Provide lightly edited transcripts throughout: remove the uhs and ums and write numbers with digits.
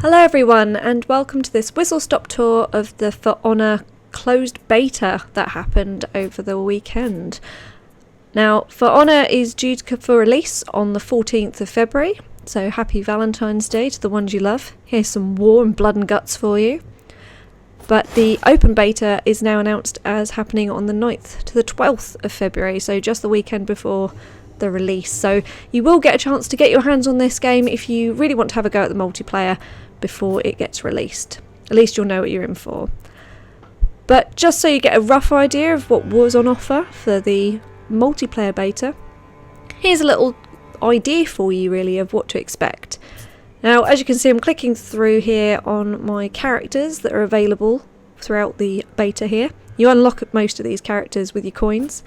Hello everyone and welcome to this whistle-stop tour of the For Honor closed beta that happened over the weekend. Now, For Honor is due for release on the 14th of February, so happy Valentine's Day to the ones you love. Here's some war and blood and guts for you. But the open beta is now announced as happening on the 9th to the 12th of February, so just the weekend before the release. So you will get a chance to get your hands on this game if you really want to have a go at the multiplayer before it gets released. At least you'll know what you're in for. But just so you get a rough idea of what was on offer for the multiplayer beta, here's a little idea for you really of what to expect. Now, as you can see, I'm clicking through here on my characters that are available throughout the beta here. You unlock most of these characters with your coins.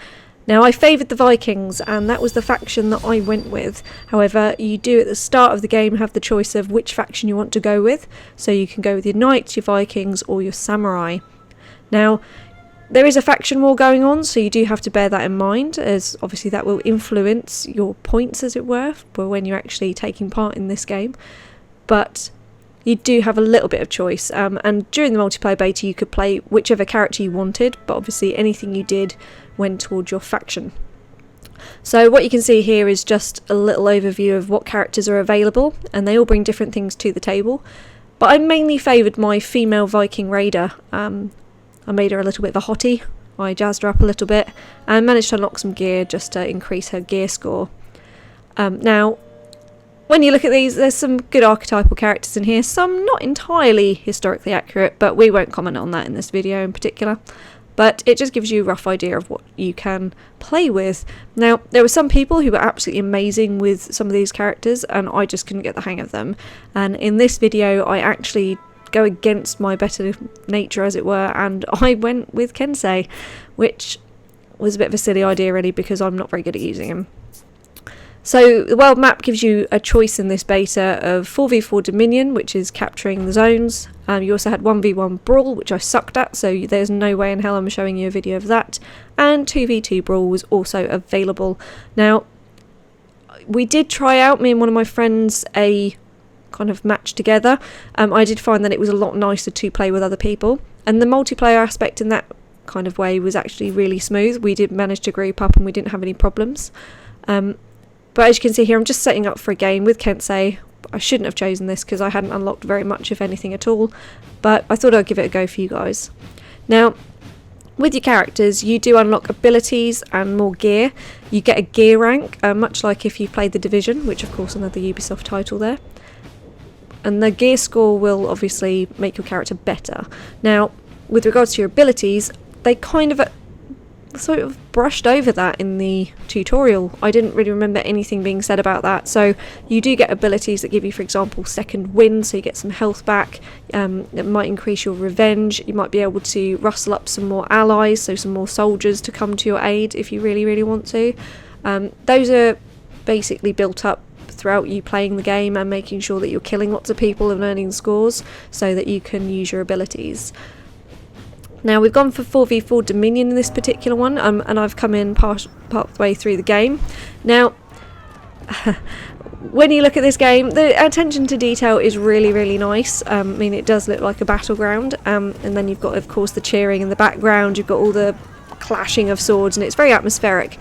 Now, I favoured the Vikings, and that was the faction that I went with. However, you do at the start of the game have the choice of which faction you want to go with. So you can go with your Knights, your Vikings, or your Samurai. Now, there is a faction war going on, so you do have to bear that in mind, as obviously that will influence your points, as it were, for when you're actually taking part in this game. But you do have a little bit of choice, and during the multiplayer beta you could play whichever character you wanted, but obviously anything you did went towards your faction. So what you can see here is just a little overview of what characters are available, and they all bring different things to the table. But I mainly favoured my female Viking raider. I made her a little bit of a hottie, I jazzed her up a little bit, and managed to unlock some gear just to increase her gear score. Now, when you look at these, there's some good archetypal characters in here, some not entirely historically accurate, but we won't comment on that in this video in particular. But it just gives you a rough idea of what you can play with. Now, there were some people who were absolutely amazing with some of these characters, and I just couldn't get the hang of them. And in this video, I actually go against my better nature, as it were, and I went with Kensei, which was a bit of a silly idea really, because I'm not very good at using him. So the world map gives you a choice in this beta of 4v4 Dominion, which is capturing the zones. You also had 1v1 Brawl, which I sucked at, so there's no way in hell I'm showing you a video of that. And 2v2 Brawl was also available. Now, we did try out, me and one of my friends, a kind of match together. I did find that it was a lot nicer to play with other people, and the multiplayer aspect in that kind of way was actually really smooth. We did manage to group up and we didn't have any problems. But as you can see here, I'm just setting up for a game with Kensei. I shouldn't have chosen this because I hadn't unlocked very much, if anything at all, but I thought I'd give it a go for you guys. Now, with your characters, you do unlock abilities and more gear. You get a gear rank, much like if you played The Division, which of course another Ubisoft title there. And the gear score will obviously make your character better. Now, with regards to your abilities, they kind of sort of brushed over that in the tutorial. I didn't really remember anything being said about that. So you do get abilities that give you, for example, second wind, so you get some health back. It might increase your revenge. You might be able to rustle up some more allies, so some more soldiers to come to your aid if you really, really want to. Those are basically built up throughout you playing the game and making sure that you're killing lots of people and earning scores so that you can use your abilities. Now, we've gone for 4v4 Dominion in this particular one, and I've come in part the way through the game. Now, when you look at this game, the attention to detail is really, really nice. I mean, it does look like a battleground, and then you've got, of course, the cheering in the background, you've got all the clashing of swords, and it's very atmospheric.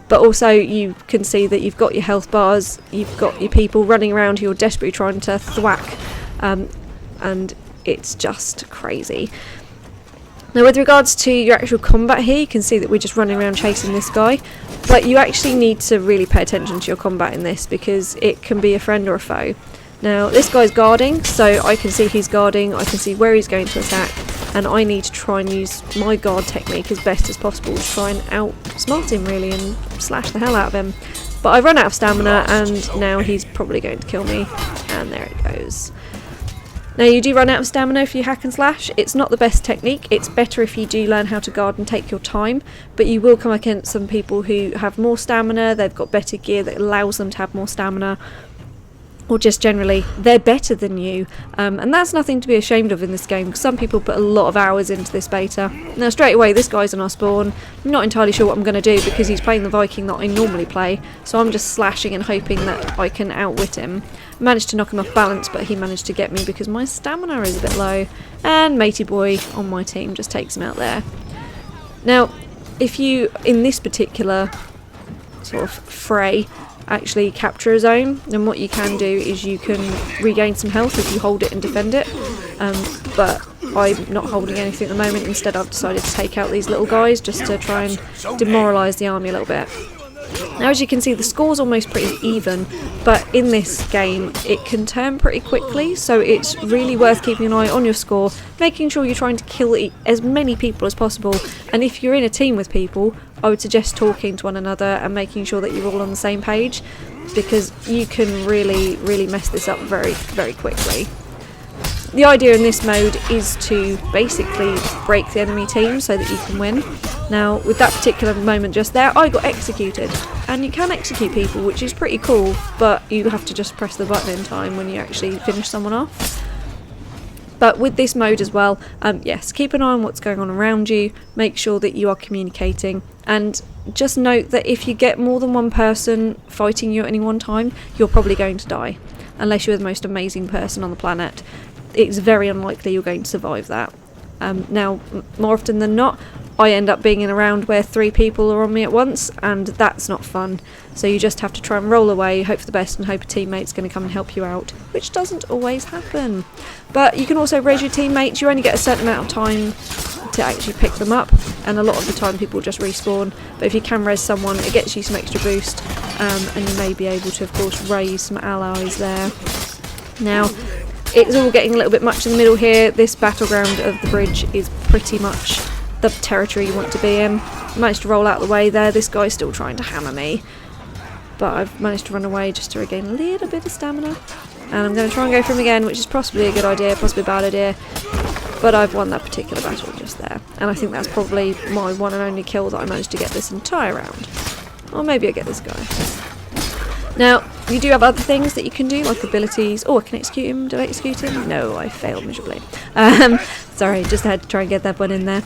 But also, you can see that you've got your health bars, you've got your people running around who you're desperately trying to thwack, and it's just crazy. Now, with regards to your actual combat here, you can see that we're just running around chasing this guy, but you actually need to really pay attention to your combat in this, because it can be a friend or a foe. Now, this guy's guarding, so I can see he's guarding, I can see where he's going to attack, and I need to try and use my guard technique as best as possible to try and outsmart him really and slash the hell out of him. But I've run out of stamina, and now he's probably going to kill me, and there it goes. Now, you do run out of stamina if you hack and slash. It's not the best technique. It's better if you do learn how to guard and take your time, but you will come against some people who have more stamina, they've got better gear that allows them to have more stamina, or just generally, they're better than you, and that's nothing to be ashamed of in this game, because some people put a lot of hours into this beta. Now straight away this guy's on our spawn. I'm not entirely sure what I'm going to do because he's playing the Viking that I normally play, so I'm just slashing and hoping that I can outwit him. I managed to knock him off balance, but he managed to get me because my stamina is a bit low, and Matey Boy on my team just takes him out there. Now if you, in this particular sort of fray, actually capture a zone, then what you can do is you can regain some health if you hold it and defend it, but I'm not holding anything at the moment. Instead I've decided to take out these little guys just to try and demoralise the army a little bit. Now as you can see the score's almost pretty even, but in this game it can turn pretty quickly, so it's really worth keeping an eye on your score, making sure you're trying to kill as many people as possible, and if you're in a team with people I would suggest talking to one another and making sure that you're all on the same page, because you can really mess this up very quickly. The idea in this mode is to basically break the enemy team so that you can win. Now with that particular moment just there I got executed, and you can execute people, which is pretty cool, but you have to just press the button in time when you actually finish someone off. But with this mode as well, yes, keep an eye on what's going on around you, make sure that you are communicating, and just note that if you get more than one person fighting you at any one time, you're probably going to die, unless you're the most amazing person on the planet. It's very unlikely you're going to survive that. Now, more often than not, I end up being in a round where 3 people are on me at once, and that's not fun. So you just have to try and roll away, hope for the best, and hope a teammate's going to come and help you out, which doesn't always happen. But you can also raise your teammates. You only get a certain amount of time to actually pick them up, and a lot of the time people just respawn. But if you can raise someone, it gets you some extra boost, and you may be able to, of course, raise some allies there. Now, it's all getting a little bit much in the middle here. This battleground of the bridge is pretty much the territory you want to be in. I managed to roll out the way there. This guy's still trying to hammer me, but I've managed to run away just to regain a little bit of stamina, and I'm going to try and go for him again, which is possibly a good idea, possibly a bad idea, but I've won that particular battle just there, and I think that's probably my one and only kill that I managed to get this entire round. Or maybe I get this guy. Now, you do have other things that you can do, like abilities. Oh, I can execute him. Did I execute him? No, I failed miserably. Sorry, just had to try and get that one in there.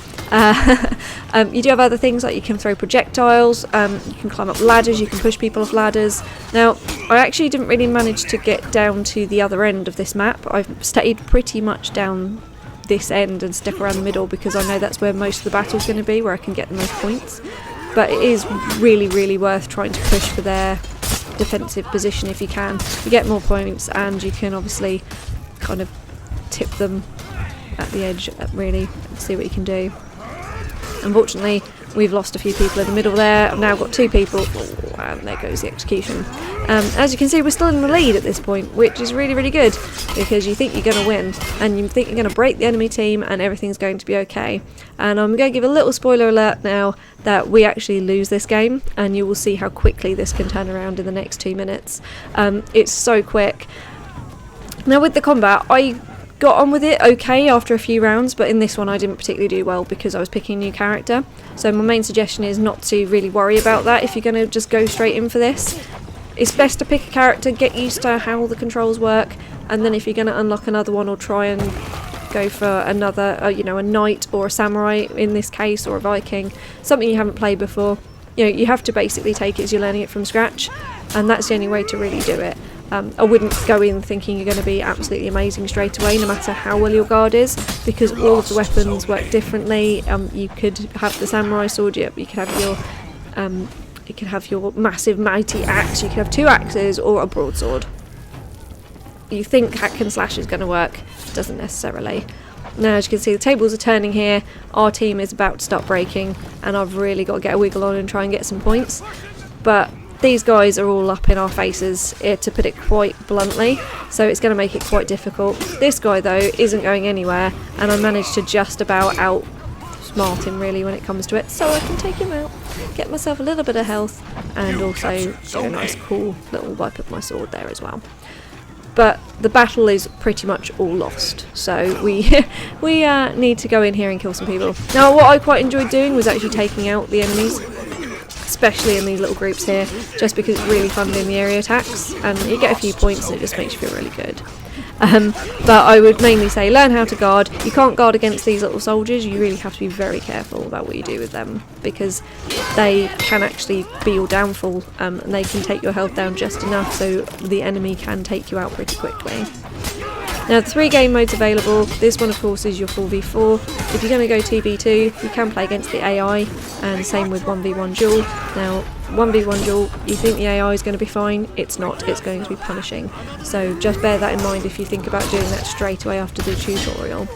You do have other things, like you can throw projectiles, you can climb up ladders, you can push people off ladders. Now, I actually didn't really manage to get down to the other end of this map. I've stayed pretty much down this end and stick around the middle because I know that's where most of the battle's going to be, where I can get the most points. But it is really worth trying to push for their defensive position if you can. You get more points and you can obviously kind of tip them at the edge, really, and see what you can do. Unfortunately, we've lost a few people in the middle there. I've now got 2 people. Oh, and there goes the execution. As you can see, we're still in the lead at this point, which is really good, because you think you're going to win, and you think you're going to break the enemy team, and everything's going to be okay. And I'm going to give a little spoiler alert now that we actually lose this game, and you will see how quickly this can turn around in the next 2 minutes. It's so quick. Now with the combat, I got on with it okay after a few rounds, but in this one I didn't particularly do well because I was picking a new character. So my main suggestion is not to really worry about that if you're going to just go straight in for this. It's best to pick a character, get used to how the controls work, and then if you're going to unlock another one or try and go for another, you know, a knight or a samurai in this case, or a Viking, something you haven't played before, you know, you have to basically take it as you're learning it from scratch, and that's the only way to really do it. I wouldn't go in thinking you're going to be absolutely amazing straight away, no matter how well your guard is, because all of the weapons work differently. You could have the samurai sword, you could have your massive mighty axe, you could have 2 axes or a broadsword. You think hack and slash is going to work, doesn't necessarily. Now, as you can see, the tables are turning here. Our team is about to start breaking, and I've really got to get a wiggle on and try and get some points. But these guys are all up in our faces, to put it quite bluntly, so it's going to make it quite difficult. This guy, though, isn't going anywhere, and I managed to just about outsmart him, really, when it comes to it, so I can take him out, get myself a little bit of health, and also do a nice, cool little wipe of my sword there as well. But the battle is pretty much all lost, so we need to go in here and kill some people. Now, what I quite enjoyed doing was actually taking out the enemies. especially in these little groups here, just because it's really fun doing the area attacks, and you get a few points and it just makes you feel really good. But I would mainly say learn how to guard. You can't guard against these little soldiers, you really have to be very careful about what you do with them, because they can actually be your downfall, and they can take your health down just enough so the enemy can take you out pretty quickly. Now, the 3 game modes available. This one of course is your 4v4. If you're going to go 2v2, you can play against the AI, and same with 1v1 duel. Now 1v1 duel, you think the AI is going to be fine, it's not, it's going to be punishing. So just bear that in mind if you think about doing that straight away after the tutorial.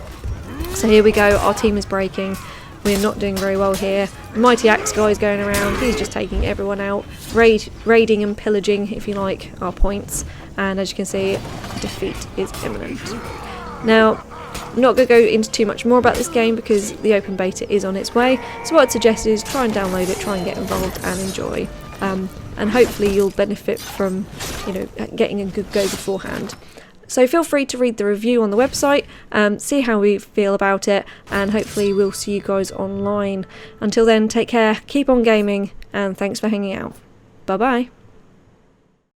So here we go, our team is breaking. We're not doing very well here. The Mighty Axe guy is going around, he's just taking everyone out, raiding and pillaging, if you like, our points. And as you can see, defeat is imminent. Now, I'm not going to go into too much more about this game because the open beta is on its way. So what I'd suggest is try and download it, try and get involved and enjoy. And hopefully you'll benefit from, getting a good go beforehand. So feel free to read the review on the website, see how we feel about it, and hopefully we'll see you guys online. Until then, take care, keep on gaming, and thanks for hanging out. Bye bye.